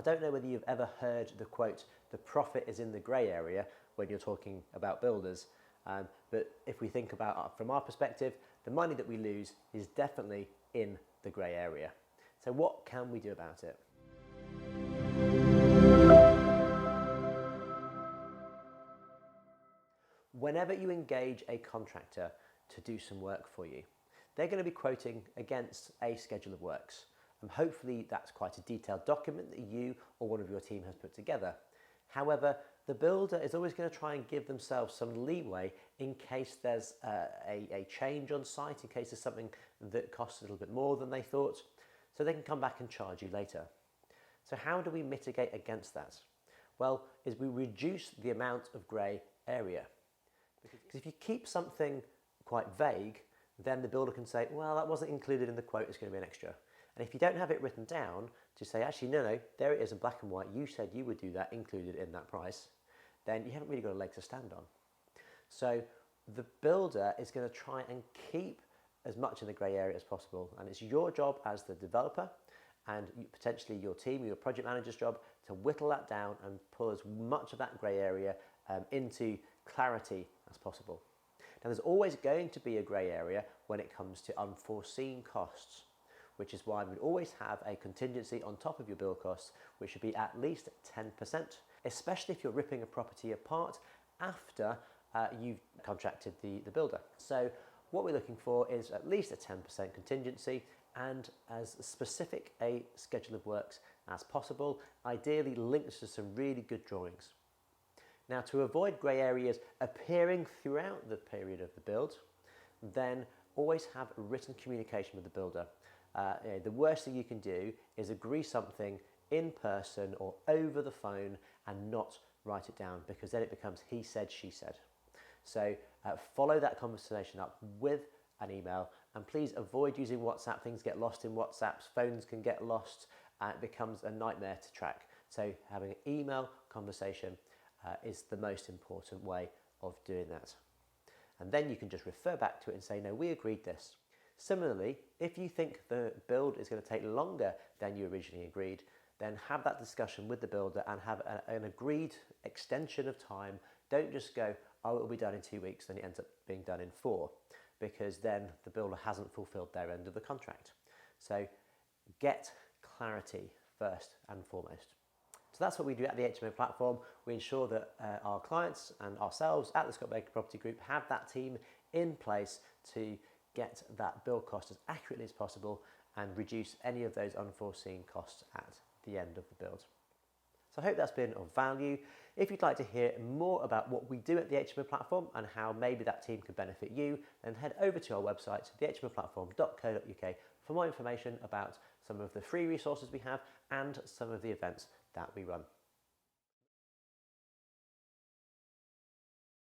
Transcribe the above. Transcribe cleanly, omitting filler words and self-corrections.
I don't know whether you've ever heard the quote, "the profit is in the grey area," when you're talking about builders, but if we think about from our perspective, the money that we lose is definitely in the grey area. So what can we do about it? Whenever you engage a contractor to do some work for you, they're going to be quoting against a schedule of works. And hopefully that's quite a detailed document that you or one of your team has put together. However, the builder is always going to try and give themselves some leeway in case there's a change on site, in case there's something that costs a little bit more than they thought, so they can come back and charge you later. So how do we mitigate against that? Well, is we reduce the amount of grey area. Because if you keep something quite vague, then the builder can say, well, that wasn't included in the quote, it's going to be an extra. And if you don't have it written down to say, actually, no, there it is in black and white, you said you would do that included in that price, then you haven't really got a leg to stand on. So the builder is going to try and keep as much in the grey area as possible. And it's your job as the developer and potentially your team, your project manager's job, to whittle that down and pull as much of that grey area into clarity as possible. Now, there's always going to be a grey area when it comes to unforeseen costs, which is why we'd always have a contingency on top of your build costs, which should be at least 10%, especially if you're ripping a property apart after you've contracted the builder. So what we're looking for is at least a 10% contingency and as specific a schedule of works as possible, ideally linked to some really good drawings. Now, to avoid grey areas appearing throughout the period of the build, then always have written communication with the builder. The worst thing you can do is agree something in person or over the phone and not write it down, because then it becomes he said, she said. So follow that conversation up with an email, and please avoid using WhatsApp. Things get lost in WhatsApps, phones can get lost, and it becomes a nightmare to track. So having an email conversation is the most important way of doing that. And then you can just refer back to it and say, no, we agreed this. Similarly, if you think the build is going to take longer than you originally agreed, then have that discussion with the builder and have an agreed extension of time. Don't just go, oh, it'll be done in 2 weeks, then it ends up being done in 4, because then the builder hasn't fulfilled their end of the contract. So get clarity first and foremost. So that's what we do at the HMO platform. We ensure that our clients and ourselves at the Scott Baker Property Group have that team in place to get that build cost as accurately as possible and reduce any of those unforeseen costs at the end of the build. So I hope that's been of value. If you'd like to hear more about what we do at the HMO platform and how maybe that team could benefit you, then head over to our website, thehmoplatform.co.uk, for more information about some of the free resources we have and some of the events that we run.